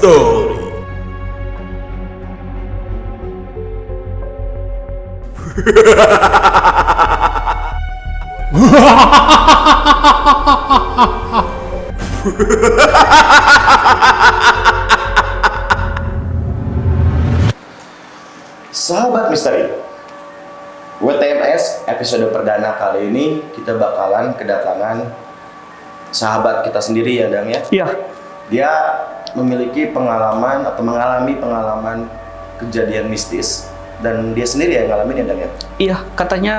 Story. Sahabat misteri, WTMS episode perdana kali ini kita bakalan kedatangan sahabat kita sendiri ya Dang ya. Iya. Dia memiliki pengalaman atau mengalami pengalaman kejadian mistis dan dia sendiri yang ngalamin ya Dang ya. Iya, katanya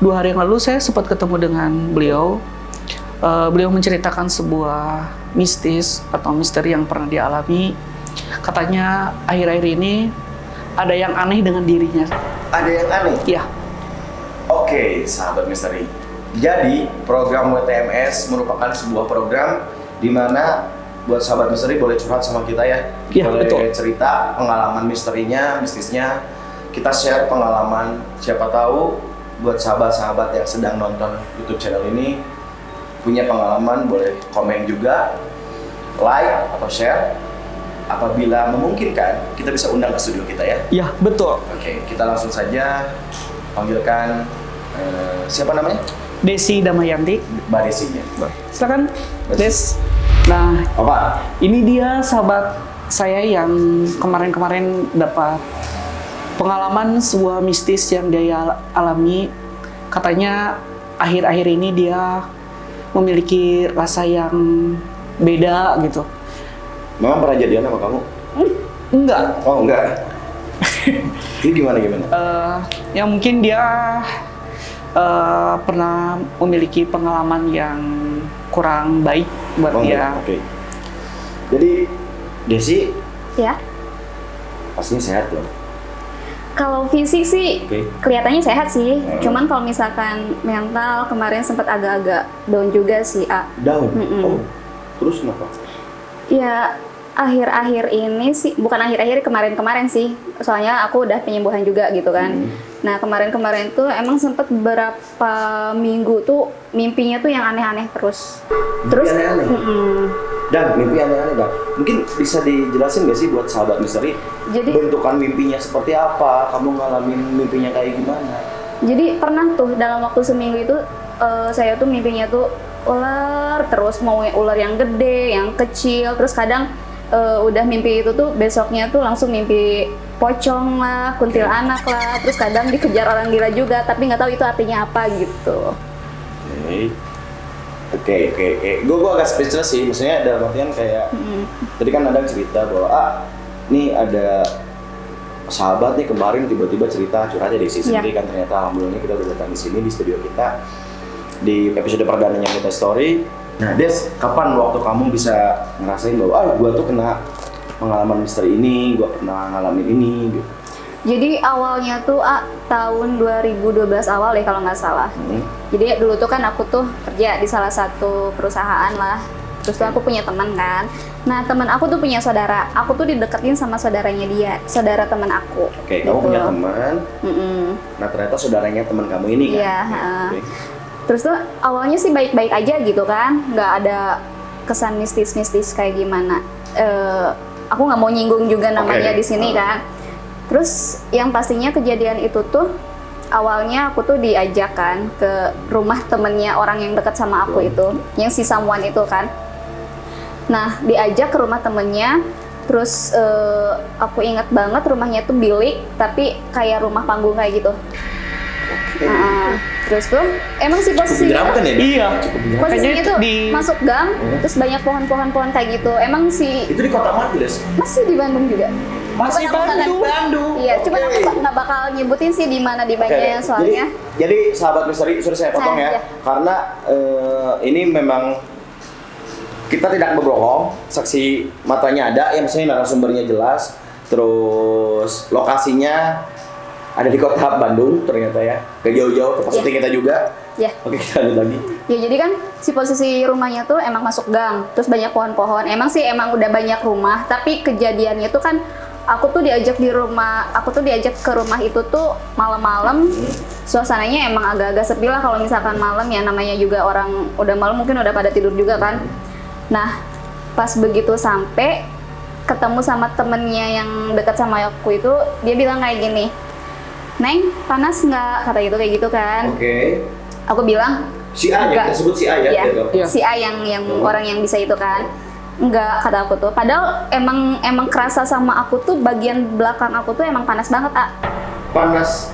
2 hari yang lalu saya sempat ketemu dengan beliau. Beliau menceritakan sebuah mistis atau misteri yang pernah dialami. Katanya akhir-akhir ini ada yang aneh dengan dirinya. Ada yang aneh? Iya. Oke, sahabat misteri. Jadi, program WTMS merupakan sebuah program di mana buat sahabat misteri boleh curhat sama kita ya. Iya, boleh betul. cerita pengalaman misterinya, mistisnya. Kita share pengalaman, siapa tahu buat sahabat-sahabat yang sedang nonton YouTube channel ini punya pengalaman, boleh komen juga, like atau share. Apabila memungkinkan, kita bisa undang ke studio kita ya. Iya, betul. Oke, kita langsung saja panggilkan siapa namanya? Desi Damayanti. Mbak Desinya. Silakan, Des. Des. Nah, Apa? ini dia sahabat saya yang kemarin-kemarin dapat pengalaman sebuah mistis yang dia alami. Katanya akhir-akhir ini dia memiliki rasa yang beda gitu. Memang pernah jadian sama kamu? Enggak. Oh enggak. Ini gimana? Yang mungkin dia pernah memiliki pengalaman yang kurang baik buat dia. Oke. Jadi Desi Ya, pastinya sehat loh. kalau fisik sih Oke. kelihatannya sehat sih. Cuman kalau misalkan mental kemarin sempat agak-agak down juga sih, A. Down. Mm-mm. Oh. Terus kenapa? Ya, akhir-akhir ini sih, bukan akhir-akhir, kemarin-kemarin sih. Soalnya aku udah penyembuhan juga gitu kan. Nah, kemarin-kemarin tuh emang sempat beberapa minggu tuh mimpinya tuh yang aneh-aneh terus. Mimpi aneh-aneh? Mm-mm. Dan mimpi aneh-aneh Dan. Mungkin bisa dijelasin nggak sih buat sahabat misteri? Jadi- bentukan mimpinya seperti apa? Kamu ngalamin mimpinya kayak gimana? Jadi pernah tuh dalam waktu seminggu itu saya tuh mimpinya tuh ular terus, mau ular yang gede, yang kecil, terus kadang udah mimpi itu tuh besoknya tuh langsung mimpi pocong lah, kuntilanak lah, terus kadang dikejar orang gila juga, tapi nggak tahu itu artinya apa gitu. Oke. Gue agak speechless sih, maksudnya dalam artian kayak tadi kan ada cerita bahwa nih ada sahabat nih kemarin tiba-tiba cerita curhatnya Desi sendiri kan, ternyata alhamdulillah kita udah datang di sini di studio kita di episode perdananya kita story. Nah Des, kapan waktu kamu bisa ngerasain bahwa gua tuh kena pengalaman misteri ini, gua pernah ngalamin ini gitu? Jadi awalnya tuh tahun 2012 awal deh kalau nggak salah. Jadi dulu tuh kan aku tuh kerja di salah satu perusahaan lah. Terus tuh aku punya teman kan. Nah teman aku tuh punya saudara. Aku tuh dideketin sama saudaranya dia, saudara teman aku. Oke, gitu. kamu punya teman. Mm-mm. Nah ternyata saudaranya teman kamu ini kan? Iya. Oke. Terus tuh awalnya sih baik-baik aja gitu kan, nggak ada kesan mistis-mistis kayak gimana. Aku nggak mau nyinggung juga namanya di sini kan. Terus yang pastinya kejadian itu tuh awalnya aku tuh diajak kan ke rumah temennya orang yang dekat sama aku itu, yang si Samuan itu kan. Nah diajak ke rumah temennya, terus aku inget banget rumahnya tuh bilik, tapi kayak rumah panggung kayak gitu. Terus tuh emang sih posisinya Menyeramkan ya? Iya. posisinya tuh di masuk gang, terus banyak pohon-pohon kayak gitu. Emang sih Itu di kota mana Des? masih di Bandung juga. masih Cuman aku Bandung. Iya, cuman aku nggak bakal nyebutin sih di mana di banknya soalnya. Jadi sahabat misteri, sorry saya potong ya, Iya. karena ini memang kita tidak berbohong, saksi matanya ada, ya misalnya narasumbernya jelas, terus lokasinya ada di kota Bandung ternyata ya, gak jauh-jauh tempat syuting kita juga. Ya. Oke, kita lanjut lagi. Ya jadi kan si posisi rumahnya tuh emang masuk gang, terus banyak pohon-pohon. Emang sih emang udah banyak rumah, tapi kejadiannya tuh kan aku tuh diajak ke rumah itu tuh malam-malam. Suasananya emang agak-agak sepi lah kalau misalkan malam ya, namanya juga orang udah malam mungkin udah pada tidur juga kan. Nah, pas begitu sampai ketemu sama temennya yang dekat sama aku itu, dia bilang kayak gini, Neng, panas nggak? Kata gitu kayak gitu kan. Oke. Aku bilang, Si A ya, enggak. kita sebut si A ya. Iya, Iya. si A yang orang yang bisa itu kan. Enggak, kata aku tuh. Padahal emang kerasa sama aku tuh bagian belakang aku tuh emang panas banget, A. Panas.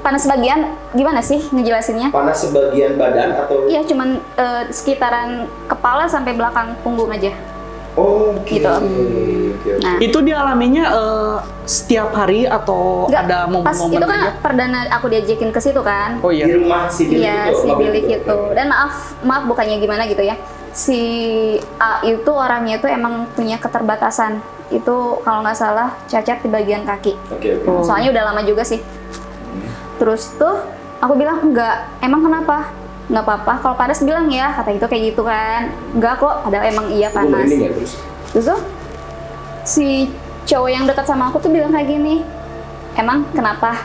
Panas bagian gimana sih ngejelasinnya? Panas sebagian badan atau? Iya, cuman sekitaran kepala sampai belakang punggung aja. Oh, oke. Gitu. Oke. Nah, Itu dialaminya setiap hari atau enggak, ada pas momen-momen itu kan aja? perdana aku diajakin ke situ kan. Oh Di iya. rumah si bilik Iya, itu. si rumah bilik bilik itu. Dan maaf bukannya gimana gitu ya. Si A itu orangnya itu emang punya keterbatasan. Itu kalau nggak salah cacat di bagian kaki. Oke. Oh. Soalnya udah lama juga sih. Terus tuh aku bilang enggak, emang kenapa? Nggak apa-apa, kalau panas bilang ya, kata itu kayak gitu kan. Enggak kok, padahal emang iya Gue panas. merinding ya terus. Terus tuh si cowok yang dekat sama aku tuh bilang kayak gini, emang kenapa?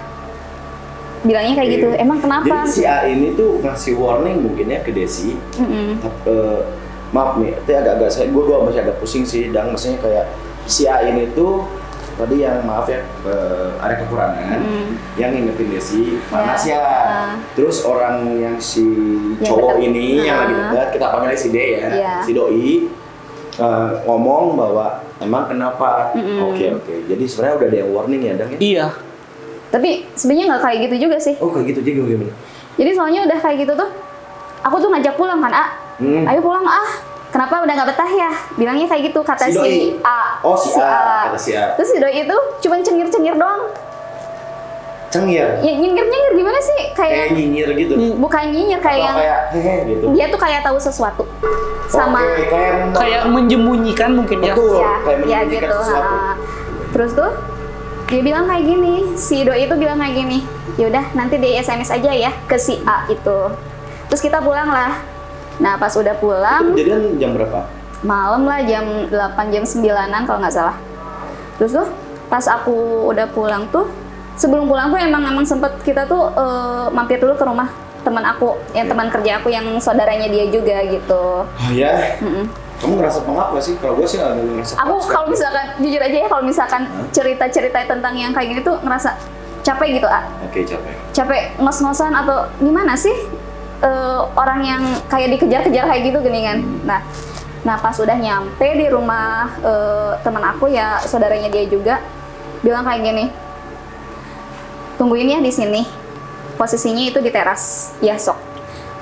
Bilangnya kayak gitu, emang kenapa? Jadi si A ini tuh ngasih warning mungkin ya ke Desi. Mm-mm. Maaf nih, itu agak-agak gue masih agak pusing sih, dan maksudnya kayak si A ini tuh tadi yang maaf ya ada kekurangan, yang ngingetin Desi panas ya. Terus orang yang si Yang cowok dekat. ini yang lagi dekat, kita panggilnya si D ya, Iya. si Doi ngomong bahwa emang kenapa? Oke. Jadi sebenarnya udah ada yang warning ya, Dang ya? Iya. Tapi sebenarnya nggak kayak gitu juga sih. Oh kayak gitu juga gimana? Jadi soalnya udah kayak gitu tuh, aku tuh ngajak pulang kan, ayo pulang kenapa udah nggak betah ya? Bilangnya kayak gitu kata Si Doi? si A. Oh si A, kata si A. Terus si Doi itu cuma cengir-cengir doang. Cengir. Ya, nyengir-nyengir gimana sih? Kayak Nyinyir gitu. bukan nyinyir, kayak yang kayak hehe gitu. dia tuh kayak tahu sesuatu sama Oke, Kayak menjemunyikan mungkin ya. betul, ya, kayak ya menyembunyikan gitu. sesuatu. Terus tuh dia bilang kayak gini, si Doi itu bilang kayak gini, yaudah nanti di SMS aja ya ke si A itu. Terus kita pulang lah. Nah pas udah Itu pulang, kejadian jam berapa? malam lah jam 8 jam 9-an kalau nggak salah. Terus tuh pas aku udah pulang tuh, sebelum pulang tuh emang sempet kita tuh mampir dulu ke rumah teman aku, yang teman kerja aku yang saudaranya dia juga gitu. Oh ya? Kamu ngerasa pengap gak sih? Kalau gue sih gak ngerasa Aku pengap. kalau misalkan jujur aja ya, kalau misalkan cerita-cerita tentang yang kayak gini tuh ngerasa capek gitu, Oke, capek. capek ngos-ngosan atau gimana sih orang yang kayak dikejar-kejar kayak gitu gini kan. Nah pas udah nyampe di rumah teman aku ya, saudaranya dia juga bilang kayak gini, tungguin ya di sini, posisinya itu di teras ya sok.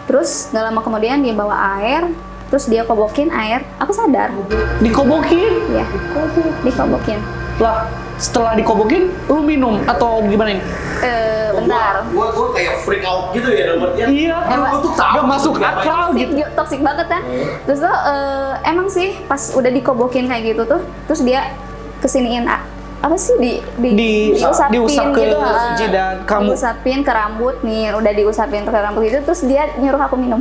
Terus nggak lama kemudian dia bawa air, terus dia kobokin air, aku sadar. Dikobokin? Ya, dikobokin. Lah, setelah dikobokin, lu minum atau gimana ini? Bentar. Gue kayak freak out gitu ya, dalam artian. Iya, Lu tuh tahu. gak masuk apa akal Toxic, gitu. toxic banget kan. Terus tuh emang sih pas udah dikobokin kayak gitu tuh, terus dia kesiniin apa sih diusap ke gitu, jidat kamu. diusapin ke rambut nih, udah diusapin ke rambut itu, terus dia nyuruh aku minum.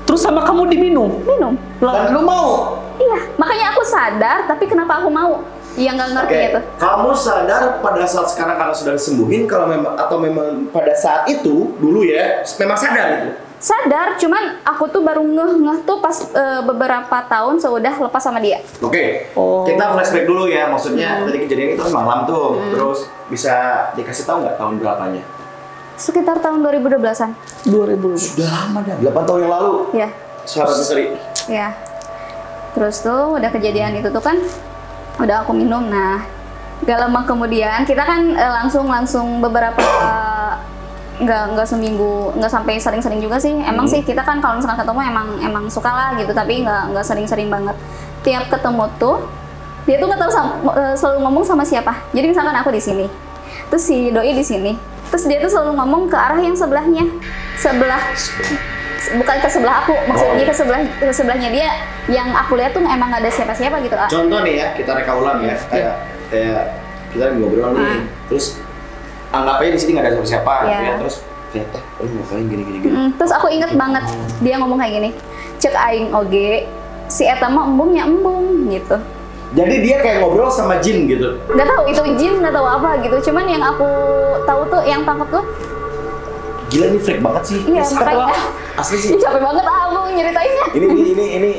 Terus sama kamu diminum? Minum. Dan lu mau? Iya, makanya aku sadar, tapi kenapa aku mau? Iya nggak ngerti Oke, itu. kamu sadar pada saat sekarang karena sudah disembuhin, kalau memang atau memang pada saat itu dulu ya, memang sadar gitu. Sadar, cuman aku tuh baru ngeh tuh pas beberapa tahun sudah lepas sama dia. Oke, Oh. kita flashback dulu ya, maksudnya tadi kejadian itu kan malam tuh, terus bisa dikasih tahu nggak tahun berapanya? Sekitar tahun 2012-an. 2000. Sudah lama dah, 8 tahun yang lalu. Ya. Sahabat misteri. Ya. Terus tuh udah kejadian itu tuh kan udah aku minum. Nah, gak lama kemudian kita kan langsung beberapa nggak seminggu, nggak sampai sering-sering juga sih. Emang sih kita kan kalau misalkan ketemu emang suka lah gitu, tapi nggak sering-sering banget. Tiap ketemu tuh dia tuh nggak tahu selalu ngomong sama siapa. Jadi misalkan aku di sini, terus si Doi di sini, terus dia tuh selalu ngomong ke arah yang sebelahnya, bukan ke sebelah aku, maksudnya ke sebelahnya dia, yang aku lihat tuh emang nggak ada siapa-siapa gitu. Contoh nih ya, kita reka ulang ya, kayak kita lagi ngobrol nih, terus anggap aja di sini nggak ada siapa-siapa, Iya. ya, terus ternyata, ngapain gini. Terus aku inget banget dia ngomong kayak gini, cek aing oge, si eta mah embungnya embung gitu. Jadi dia kayak ngobrol sama jin gitu. Nggak tahu itu jin, nggak tahu apa gitu. Cuman yang aku tahu tuh, yang tangkap tuh gila ini freak banget sih. Iya, makanya. Asli sih. Capek banget aku nyeritainnya.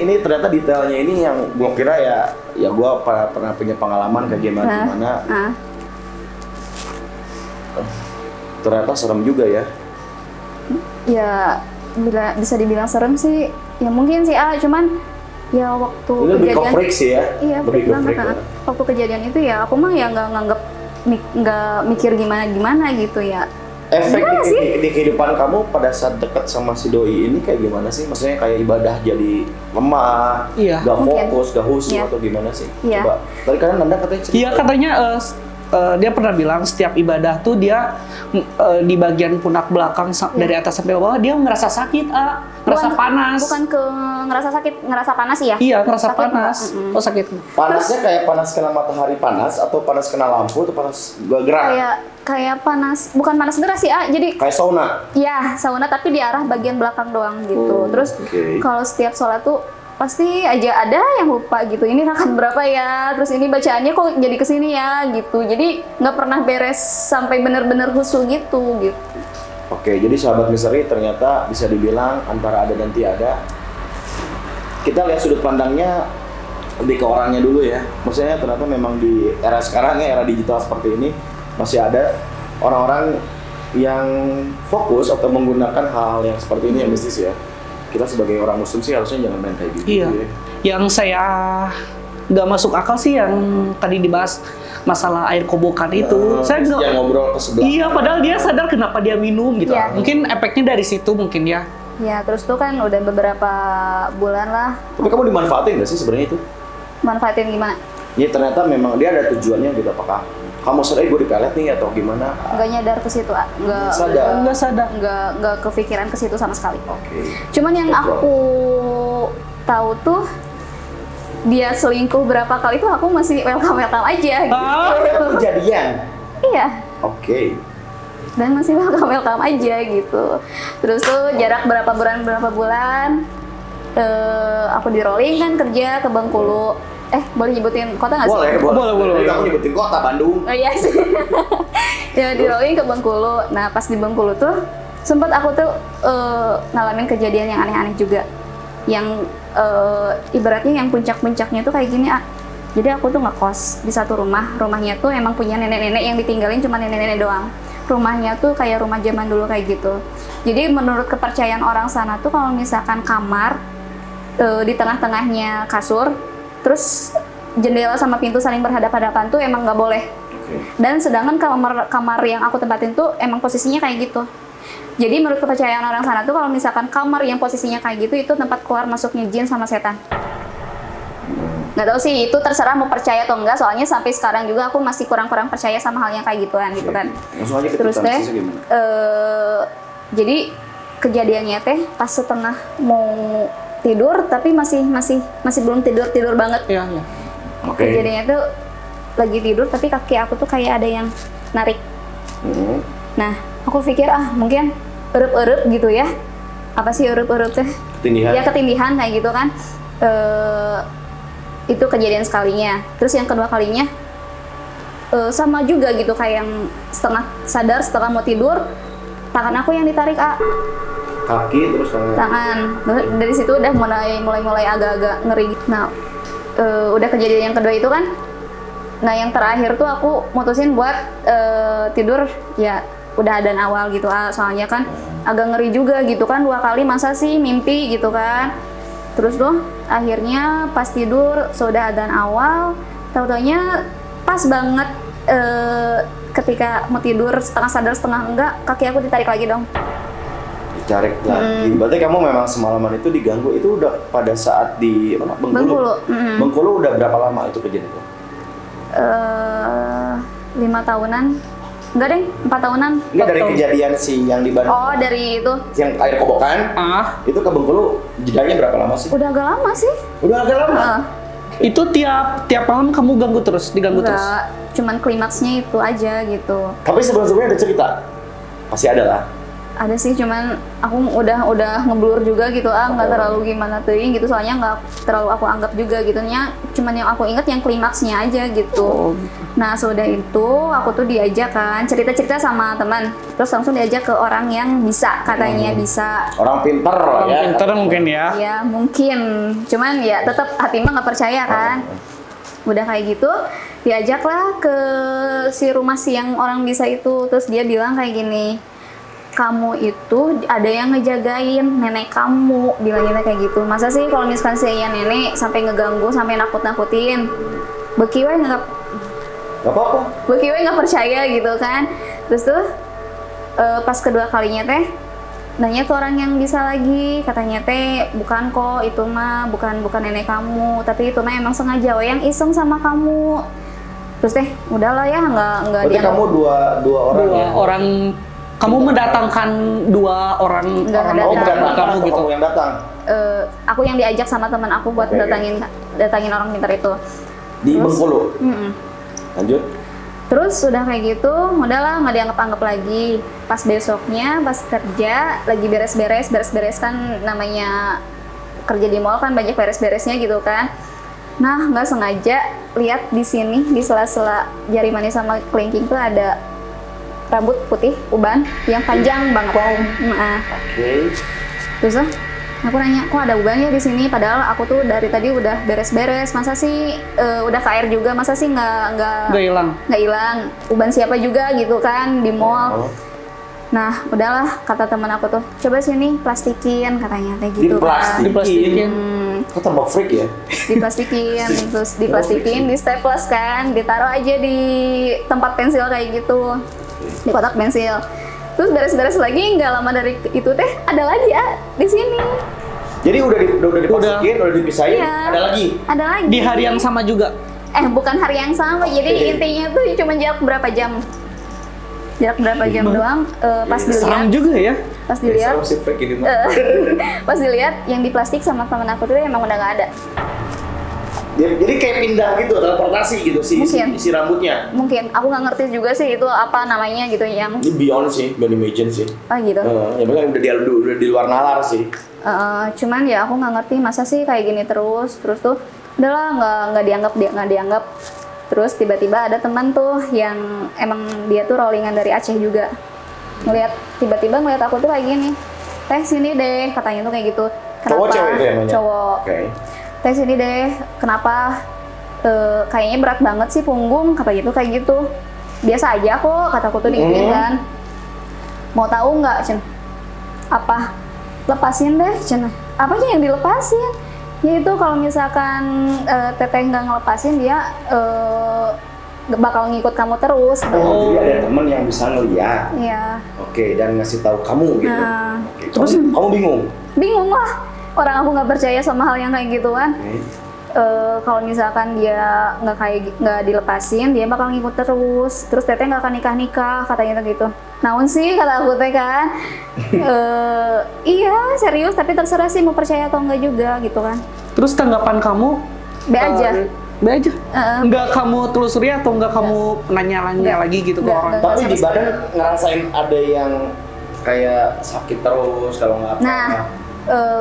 Ini ternyata detailnya ini yang gua kira ya gua pernah punya pengalaman kayak gimana. Ternyata serem juga ya. Ya, bisa dibilang serem sih. Ya mungkin sih cuman ya waktu Ini lebih ke freak sih ya. Iya, lebih freak ke banget. freak. Waktu kejadian itu ya aku mah ya nggak mikir gimana gitu ya. Efek Gimana sih? di kehidupan kamu pada saat dekat sama si doi ini kayak gimana sih? Maksudnya kayak ibadah jadi lemah, Iya. gak Mungkin. fokus, gak khusyuk Iya. atau gimana sih? Iya. Coba, tadi kan Nanda katanya cerita. Iya, katanya dia pernah bilang setiap ibadah tuh dia di bagian punak belakang dari atas sampai bawah dia ngerasa sakit, ngerasa panas. Bukan ngerasa sakit, ngerasa panas ya? Iya, ngerasa Sakit panas. enggak? Oh, sakit. Panasnya kayak panas kena matahari panas atau panas kena lampu atau panas gerak? Kayak panas, bukan panas gerak sih, jadi Kayak sauna. ya sauna tapi di arah bagian belakang doang gitu. Oh, Terus oke. kalau setiap sholat tuh pasti aja ada yang lupa gitu. Ini rakaat berapa ya? Terus ini bacaannya kok jadi kesini ya gitu. Jadi nggak pernah beres sampai bener-bener khusyuk gitu. Oke, jadi sahabat misteri ternyata bisa dibilang antara ada dan tiada. Kita lihat sudut pandangnya lebih ke orangnya dulu ya. Maksudnya ternyata memang di era sekarang ya, era digital seperti ini masih ada orang-orang yang fokus atau menggunakan hal-hal yang seperti ini yang mistis ya. Kita sebagai orang muslim sih harusnya jangan main kayak gitu Iya. ya. Yang saya nggak masuk akal sih yang tadi dibahas masalah air kobokan itu. Saya nggak. yang ngobrol ke sebelah. Iya, padahal dia sadar kenapa dia minum gitu. Iya. Mungkin efeknya dari situ mungkin ya. Ya terus tuh kan udah beberapa bulan lah. Tapi kamu dimanfaatin nggak sih sebenarnya itu? Manfaatin gimana? Ya ternyata memang dia ada tujuannya gitu. Apakah kamu sadar gue dipelet nih atau gimana? Nggak nyadar ke situ, Sadar. Nggak sadar. nggak kepikiran ke situ sama sekali. Oke. Cuman yang Ngobrol. aku tahu tuh dia selingkuh berapa kali tuh aku masih welcome aja gitu. Kejadian. Iya. Oke. Dan masih welcome aja gitu. Terus tuh jarak berapa bulan aku di rolling kan kerja ke Bengkulu. Boleh nyebutin kota nggak sih? Boleh. Jadi kamu nyebutin kota Bandung. Oh iya sih. Ya di rolling ke Bengkulu. Nah pas di Bengkulu tuh sempat aku tuh ngalamin kejadian yang aneh-aneh juga. Yang ibaratnya yang puncak-puncaknya tuh kayak gini. Jadi aku tuh ngekos di satu rumah. Rumahnya tuh emang punya nenek-nenek yang ditinggalin cuma nenek-nenek doang. Rumahnya tuh kayak rumah zaman dulu kayak gitu. Jadi menurut kepercayaan orang sana tuh kalau misalkan kamar di tengah-tengahnya kasur, terus jendela sama pintu saling berhadapan-hadapan tuh emang nggak boleh. Dan sedangkan kamar yang aku tempatin tuh emang posisinya kayak gitu. Jadi menurut kepercayaan orang sana tuh kalau misalkan kamar yang posisinya kayak gitu itu tempat keluar masuknya jin sama setan. Nggak tahu sih itu terserah mau percaya atau enggak, soalnya sampai sekarang juga aku masih kurang-kurang percaya sama hal yang kayak gituan gitu kan. Langsung aja ke Terus deh, sisnya gimana? jadi kejadiannya teh pas setengah mau tidur tapi masih belum tidur banget. Iya. Oke. Kejadiannya tuh lagi tidur tapi kaki aku tuh kayak ada yang narik. Nah, aku pikir mungkin erup-erup gitu ya. Apa sih erup-erup teh? Ketindihan. Ya ketindihan kayak gitu kan. Itu kejadian sekalinya. Terus yang kedua kalinya sama juga gitu kayak yang setengah sadar setengah mau tidur, tangan aku yang ditarik Kaki terus tangan. Dari situ udah mulai agak-agak ngeri. Nah, udah kejadian yang kedua itu kan. Nah, yang terakhir tuh aku mutusin buat tidur ya udah adzan awal gitu. Soalnya kan agak ngeri juga gitu kan, 2 kali masa sih mimpi gitu kan. Terus tuh akhirnya pas tidur sudah adzan awal, tahu-taunya pas banget ketika mau tidur setengah sadar setengah enggak, kaki aku ditarik lagi dong. ditarik lagi. Berarti kamu memang semalaman itu diganggu. Itu udah pada saat di mana? Bengkulu. Bengkulu udah berapa lama itu kejadian itu? 5 tahunan. Enggak deh, 4 tahunan. Enggak, dari kejadian si yang di Bandung. Oh, dari itu. Yang air kobokan. Itu ke Bengkulu jedanya berapa lama sih? Udah agak lama sih. Udah agak lama. Itu tiap malam kamu diganggu terus? Enggak, cuman klimaksnya itu aja gitu. Tapi sebelum-sebelumnya ada cerita? Pasti ada lah. Ada sih, cuman aku udah ngeblur juga gitu, nggak terlalu gimana teuing gitu, soalnya nggak terlalu aku anggap juga gitunya, cuman yang aku inget yang klimaksnya aja gitu. Nah sudah itu aku tuh diajak kan cerita-cerita sama teman, terus langsung diajak ke orang yang bisa, katanya bisa. Orang pinter lah Orang ya. pinter mungkin ya. Ya mungkin, cuman ya tetap hati mah nggak percaya kan. Udah kayak gitu diajaklah ke si rumah si yang orang bisa itu, terus dia bilang kayak gini, kamu itu ada yang ngejagain nenek kamu, bilangnya kayak gitu. Masa sih kalau misalkan saya nenek sampai ngeganggu, sampai nakut-nakutin, beki we nggak apa-apa. beki we nggak percaya gitu kan. Terus tuh pas kedua kalinya teh nanya ke orang yang bisa lagi, katanya teh bukan kok, itu mah bukan nenek kamu, tapi itu mah emang sengaja we yang iseng sama kamu. Terus teh udahlah ya, nggak Berarti dianggap. kamu dua orang Dua ya? orang, kamu mendatangkan dua orang Enggak orang Oh, datang. bukan pintar kamu gitu. kamu yang datang. Aku yang diajak sama teman aku buat Oke. datangin orang pintar itu. Di Terus? Bengkulu. Mm-mm. Lanjut. Terus udah kayak gitu, udahlah nggak dianggap-anggap lagi. Pas besoknya, pas kerja, lagi beres-beres kan namanya kerja di mall kan banyak beres-beresnya gitu kan. Nah nggak sengaja lihat di sini di sela-sela jari manis sama kelingking tuh ada rambut putih uban yang panjang banget. Nah, Oke. terus aku nanya, kok ada uban ya di sini? Padahal aku tuh dari tadi udah beres-beres. Masa sih udah ke air juga? Masa sih nggak Gak hilang. Uban siapa juga gitu kan di mall. Oh. Nah, udahlah kata teman aku tuh, coba sini plastikin katanya kayak gitu kan. Diplastikin. Kok tambah freak ya? Diplastikin, terus diplastikin, di staples kan, ditaruh aja di tempat pensil kayak gitu, di kotak pensil. Terus beres-beres lagi, nggak lama dari itu teh ada lagi ya di sini. Jadi udah diplastikin, udah dipisahin, Iya. ada lagi. Ada lagi. Di hari yang sama juga. Bukan hari yang sama, jadi intinya tuh cuma jarak berapa jam. Jarak berapa jam doang, pas Seram dilihat, juga ya. pas dilihat, Serem sih freak ini mah. pas dilihat yang di plastik sama temen aku tuh emang udah nggak ada. Jadi kayak pindah gitu, teleportasi gitu Mungkin. si rambutnya. Mungkin aku nggak ngerti juga sih itu apa namanya gitu yang Ini beyond sih, beyond imagine sih. gitu. Ya makanya udah di luar nalar sih. Cuman ya aku nggak ngerti masa sih kayak gini terus tuh udahlah nggak dianggap. Terus tiba-tiba ada teman tuh yang emang dia tuh rollingan dari Aceh juga, tiba-tiba ngeliat aku tuh kayak gini, teh sini deh katanya tuh kayak gitu. Cowok cewek itu yang nanya? Cowok. Oke. Teh sini deh, kenapa kayaknya berat banget sih punggung, kata gitu kayak gitu. Biasa aja kok, kataku tuh digituin kan. Mau tahu nggak, Cen? Apa? Lepasin deh, Cen. Apanya yang dilepasin? Ya itu kalau misalkan teteh nggak ngelepasin dia bakal ngikut kamu terus. Oh, jadi ada teman yang bisa ngeliat. Iya. Oke, dan ngasih tahu kamu gitu. Nah. Oke, kamu bingung. Bingung lah. Orang aku nggak percaya sama hal yang kayak gituan. Oke. Kalau misalkan dia nggak dilepasin, dia bakal ngikut terus teteh nggak akan nikah katanya gitu. Namun sih kata aku teh kan, iya serius, tapi terserah sih mau percaya atau enggak juga gitu kan. Terus tanggapan kamu? Be aja. Be aja. Enggak kamu telusuri atau enggak kamu nanya-nanya lagi gitu ke orang? Tapi di badan ngerasain ada yang kayak sakit terus kalau nggak apa. Nah,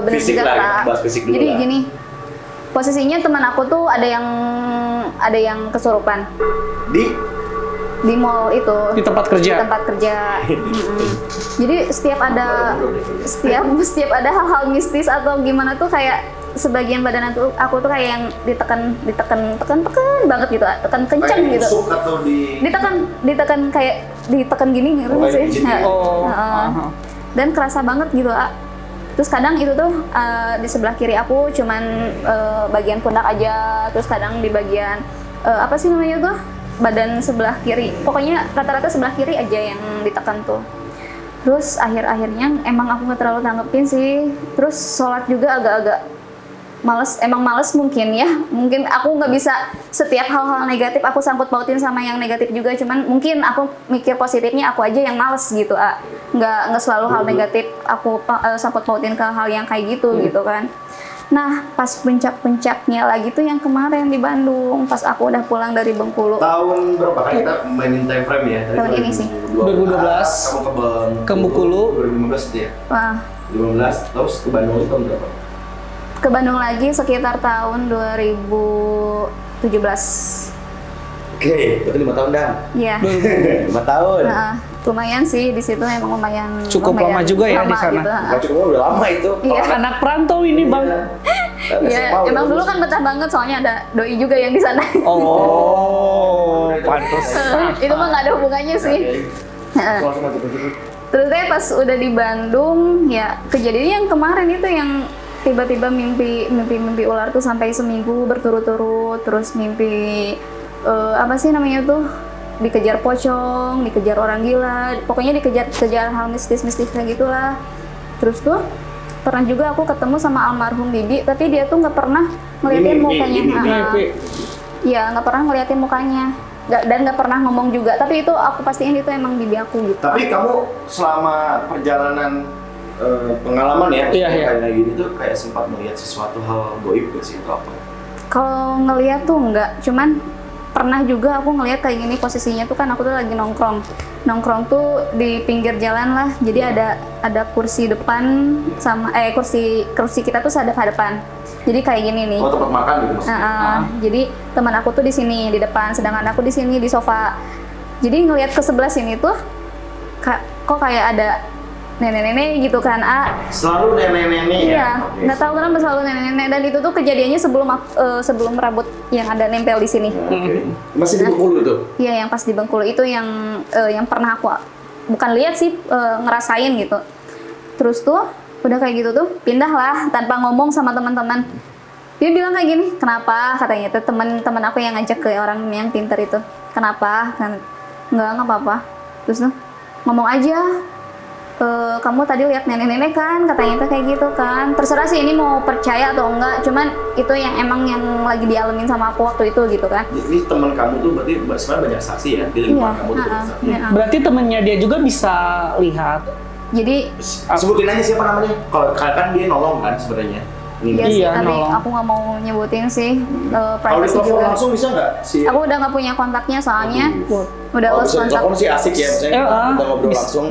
bener Fisik juga lah, Kak. bahas fisik dulu Jadi lah. gini, posisinya teman aku tuh ada yang kesurupan di mall itu. Di tempat kerja? Di tempat kerja. Jadi setiap ada hal-hal mistis atau gimana tuh kayak sebagian badan aku tuh kayak yang ditekan banget gitu, tekan kenceng Kayak gitu. ditusuk atau Ditekan kayak ditekan gini gitu Oh, kayak sih. dijiting. Dan kerasa banget gitu, Terus kadang itu tuh di sebelah kiri aku cuman bagian pundak aja, terus kadang di bagian apa sih namanya tuh, badan sebelah kiri. Pokoknya rata-rata sebelah kiri aja yang ditekan tuh. Terus akhir-akhirnya emang aku nggak terlalu tanggepin sih. Terus sholat juga agak-agak males mungkin ya. Mungkin aku nggak bisa setiap hal-hal negatif aku sangkut pautin sama yang negatif juga. Cuman mungkin aku mikir positifnya aku aja yang males gitu. Nggak selalu hal negatif aku sangkut pautin ke hal yang kayak gitu gitu kan. Nah, pas puncak-puncaknya lagi tuh yang kemarin di Bandung, pas aku udah pulang dari Bengkulu. Tahun berapa kan kita mainin time frame ya? Tahun ini sih. 2012. Kamu Ke Bengkulu. 2015 itu ya? Wah, 2015, terus ke Bandung itu tahun berapa? ke Bandung lagi sekitar tahun 2017. Oke, berarti 5 tahun dah. Iya. 5 tahun. Nah, lumayan sih di situ emang lumayan. Cukup lama juga ya di lama sana. gitu, Bukan cukup udah lama itu. Iya. Kalau Anak perantau ini bang. Iya, emang dulu kan betah banget soalnya ada doi juga yang di sana. Oh, pantas. Itu mah nggak ada hubungannya sih. Heeh. Terus saya pas udah di Bandung, ya kejadian yang kemarin itu yang tiba-tiba mimpi ular tuh sampai seminggu berturut-turut, terus mimpi apa sih namanya tuh, dikejar pocong, dikejar orang gila, pokoknya dikejar hal mistis-mistis kayak gitulah. Terus tuh pernah juga aku ketemu sama almarhum bibi, tapi dia tuh nggak pernah ngeliatin mukanya. Iya, nggak pernah ngeliatin mukanya. Dan nggak pernah ngomong juga, tapi itu aku pastiin itu emang bibi aku gitu. Tapi kamu selama perjalanan pengalaman ya, Iya, iya. kayak gini tuh kayak sempat melihat sesuatu hal goib gak sih itu apa? Kalau ngeliat tuh nggak, cuman pernah juga aku ngeliat kayak gini posisinya tuh kan aku tuh lagi nongkrong tuh di pinggir jalan lah, jadi ada kursi depan sama kursi kita tuh hadap-hadapan. Jadi kayak gini nih. Oh, tempat makan gitu maksudnya? Jadi teman aku tuh di sini di depan, sedangkan aku di sini di sofa. Jadi ngelihat ke sebelah sini tuh kok kayak ada nenek-nenek gitu kan, Selalu nenek-nenek ya? Iya, nggak tahu kenapa selalu nenek-nenek, dan itu tuh kejadiannya sebelum rambut yang ada nempel di sini. Oke. Masih di Bengkulu itu? Iya, yang pas di Bengkulu itu yang pernah aku bukan lihat sih, ngerasain gitu. Terus tuh udah kayak gitu tuh pindahlah tanpa ngomong sama teman-teman. Dia bilang kayak gini, kenapa? Katanya tuh teman-teman aku yang ngajak ke orang yang pintar itu. Kenapa? Nggak apa-apa. Terus tuh ngomong aja. Kamu tadi lihat nenek-nenek kan, katanya tuh kayak gitu kan. Terserah sih ini mau percaya atau enggak, cuman itu yang emang yang lagi dialamin sama aku waktu itu gitu kan. Ini teman kamu tuh berarti sebenarnya banyak saksi ya di lingkungan kamu tuh banyak saksi. Berarti temennya dia juga bisa lihat. Jadi Sebutin aja siapa namanya? Kalau kan dia nolong kan sebenarnya. iya sih, Iya, tapi nolong. aku nggak mau nyebutin sih, Kalau privacy ditelepon juga. langsung bisa nggak sih? Aku udah nggak punya kontaknya soalnya, udah Oh, lost bisa kontak. telepon sih asik ya, misalnya kita ngobrol bisa. langsung.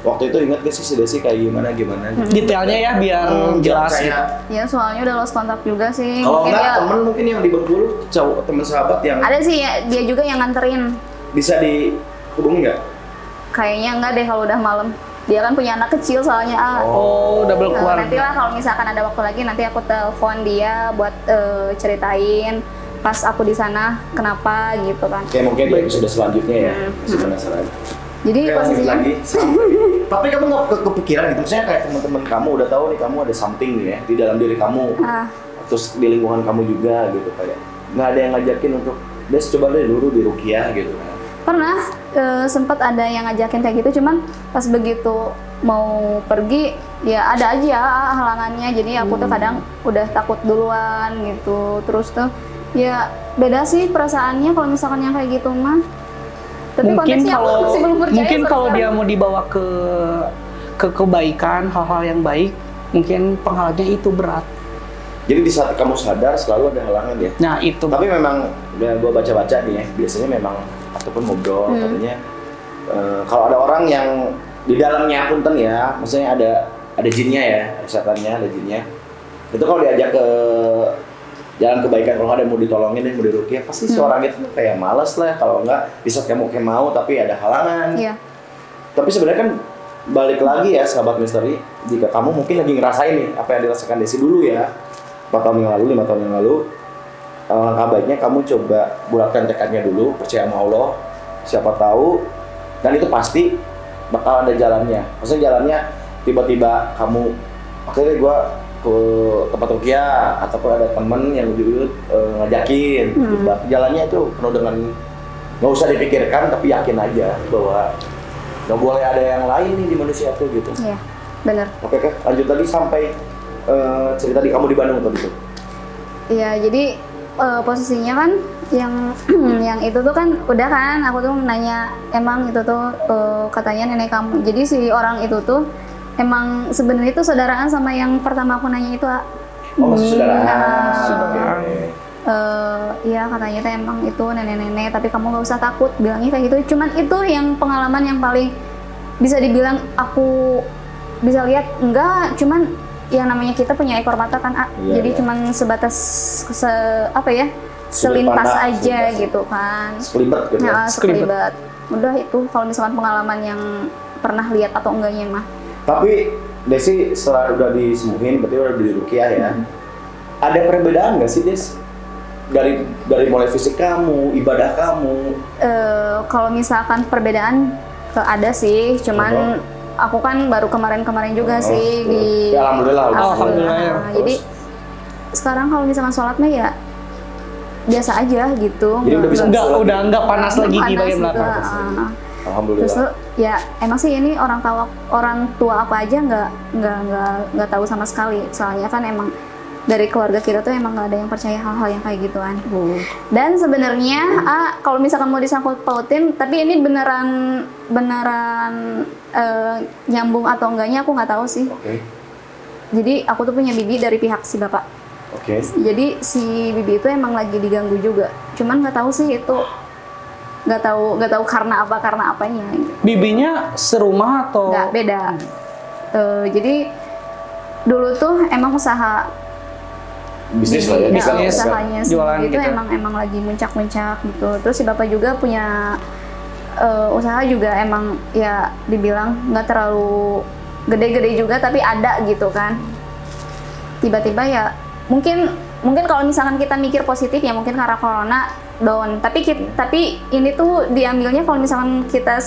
Waktu itu ingat gak sih si Desi kayak gimana gimana? Detailnya ya biar jelas. Kayak Ya soalnya udah lost kontak juga sih. kalau Mungkin enggak dia temen mungkin yang di Bengkulu, cowok temen sahabat yang ada sih ya, dia juga yang nganterin. bisa dihubungi nggak? Kayaknya enggak deh kalau udah malam. Dia kan punya anak kecil soalnya. Oh, double keluarga. Nanti lah kalau misalkan ada waktu lagi nanti aku telepon dia buat ceritain pas aku di sana kenapa gitu kan. Kayak mungkin di episode selanjutnya ya, masih penasaran. Jadi Oke, lanjut posisinya lagi. Tapi kamu nggak kepikiran gitu, misalnya kayak teman-teman kamu udah tahu nih kamu ada something nih ya di dalam diri kamu, terus di lingkungan kamu juga gitu, kayak nggak ada yang ngajakin untuk, Des coba deh dulu di Rukiah gitu kan? pernah sempat ada yang ngajakin kayak gitu, cuman pas begitu mau pergi ya ada aja halangannya, jadi aku tuh kadang udah takut duluan gitu. Terus tuh ya beda sih perasaannya kalau misalkan yang kayak gitu mah. Tapi Mungkin konteksnya aku kalau masih belum percaya mungkin sampai kalau dia sekarang. mau dibawa ke kebaikan, hal-hal yang baik, mungkin penghalangnya itu berat. Jadi di saat kamu sadar selalu ada halangan ya. Nah itu. Tapi memang ya gue baca-baca nih ya, biasanya memang ataupun ngobrol katanya kalau ada orang yang di dalamnya punten ya, maksudnya ada jinnya ya, ada setannya, ada jinnya. Itu kalau diajak ke jalan kebaikan, kalau ada yang mau ditolongin dan mau dirukiah, pasti si orang itu kayak males lah, kalau enggak bisa kamu mau tapi ada halangan. Iya. Tapi sebenarnya kan balik lagi ya sahabat misteri, jika kamu mungkin lagi ngerasain nih apa yang dirasakan Desi dulu ya 4 tahun yang lalu, 5 tahun yang lalu, langkah baiknya kamu coba bulatkan tekadnya dulu, percaya sama Allah, siapa tahu, dan itu pasti bakal ada jalannya. Maksudnya jalannya tiba-tiba kamu, akhirnya gue ke tempat rukiah ataupun ada temen yang ngajakin, jalannya itu penuh dengan nggak usah dipikirkan tapi yakin aja bahwa nggak boleh ada yang lain nih di manusia tuh gitu. Iya, benar. Oke, lanjut lagi sampai cerita di kamu di Bandung tadi itu. Iya, jadi posisinya kan yang yang itu tuh kan udah kan aku tuh nanya, emang itu tuh katanya nenek kamu. Jadi si orang itu tuh emang sebenarnya itu saudaraan sama yang pertama aku nanya itu. Oh, masih saudaraan. Saudaraan. Oke. Iya katanya teh emang itu nenek-nenek, tapi kamu nggak usah takut, bilangnya kayak gitu. Cuman itu yang pengalaman yang paling bisa dibilang aku bisa lihat, enggak, cuman yang namanya kita punya ekor mata kan, Iya, jadi iya. cuman sebatas apa ya, Sudut selintas pandang, aja selintas. gitu kan. Sekelibat gitu. Ya, Sekelibat. sekelibat. Udah itu kalau misalkan pengalaman yang pernah lihat atau enggaknya mah. Tapi Desi setelah udah disembuhin, berarti udah di rukiah ya. Ada perbedaan nggak sih, Des? Dari mulai fisik kamu, ibadah kamu. Kalau misalkan perbedaan ada sih, cuman aku kan baru kemarin-kemarin juga sih Oke. di Ya, alhamdulillah. Alhamdulillah, ya. Jadi sekarang kalau misalkan sholat mah ya biasa aja gitu. Jadi udah bisa Udah nggak panas lagi di bagian gitu, belakang. Alhamdulillah. Terus ya emang sih ini orang tua aku aja nggak tahu sama sekali. Soalnya kan emang dari keluarga kita tuh emang nggak ada yang percaya hal-hal yang kayak gituan. Dan sebenarnya kalau misalkan mau disangkut pautin, tapi ini beneran nyambung atau enggaknya aku nggak tahu sih. Oke. Jadi aku tuh punya bibi dari pihak si bapak. Oke. Jadi si bibi itu emang lagi diganggu juga. Cuman nggak tahu sih itu, nggak tahu karena apanya. Gitu. Bibinya serumah atau? Nggak, beda. Jadi dulu tuh emang usaha Bisnis lah ya. Bisnis. usahanya Jualan sendiri itu gitu. emang lagi muncak-muncak gitu. Terus si bapak juga punya usaha juga, emang ya dibilang nggak terlalu gede-gede juga tapi ada gitu kan. Tiba-tiba ya mungkin kalau misalkan kita mikir positif ya mungkin karena corona down. Tapi ini tuh diambilnya kalau misalkan kita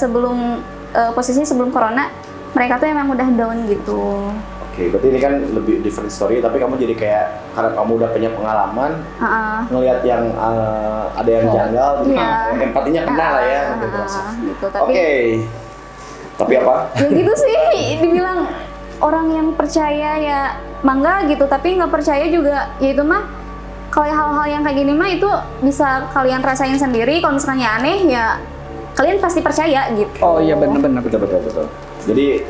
posisinya sebelum corona, mereka tuh emang udah down gitu. Oke, berarti ini kan lebih different story, tapi kamu jadi kayak karena kamu udah punya pengalaman ngelihat yang ada yang janggal, jadi Iya. empatinya kena lah ya. Gitu. Oke. Tapi apa? Ya gitu sih, dibilang orang yang percaya ya mangga gitu, tapi nggak percaya juga ya itu mah. Kalau hal-hal yang kayak gini mah itu bisa kalian rasain sendiri. Kalau misalnya aneh ya kalian pasti percaya gitu. Oh iya benar-benar. Betul. Jadi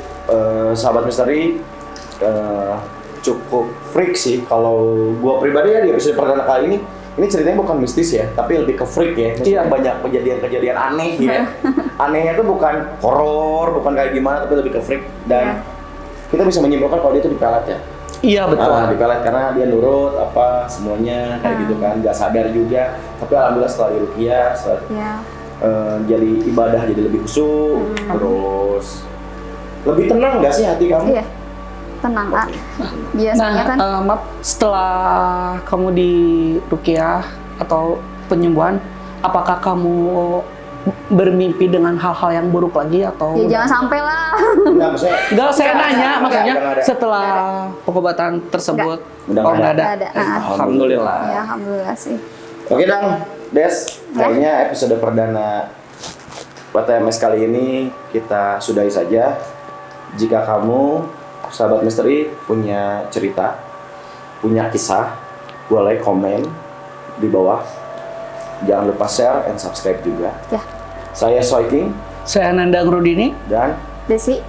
sahabat misteri cukup freak sih. Kalau gua pribadi ya di episode perdana kali ini ceritanya bukan mistis ya, tapi lebih ke freak ya. Maksudnya Iya. banyak kejadian-kejadian aneh ya. Anehnya tuh bukan horor, bukan kayak gimana, tapi lebih ke freak. Dan kita bisa menyimpulkan kalau dia tuh dipelet ya. Iya betul. Dipelet karena dia nurut apa semuanya kayak gitu kan, nggak sadar juga. Tapi alhamdulillah setelah diruqyah, Ya. jadi ibadah jadi lebih khusyuk, terus lebih tenang nggak sih hati kamu? Iya. Tenang, biasanya kan maaf, setelah kamu di ruqyah atau penyembuhan, apakah kamu bermimpi dengan hal-hal yang buruk lagi atau? ya jangan sampai lah. Enggak, maksudnya Enggak, saya Enggak, nanya enggak, maksudnya enggak ada. setelah pengobatan tersebut. Udah Oh, nggak nggak ada. Nggak ada. Alhamdulillah. Ya alhamdulillah sih. Oke Dang, Des, kayaknya episode perdana PTMS kali ini kita sudahi saja. Jika kamu, sahabat misteri, punya cerita, punya kisah, boleh komen di bawah. Jangan lupa share and subscribe juga. Ya. Saya Soiking Saya Nandang Rudini. dan Desi.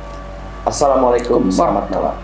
Assalamualaikum, selamat malam.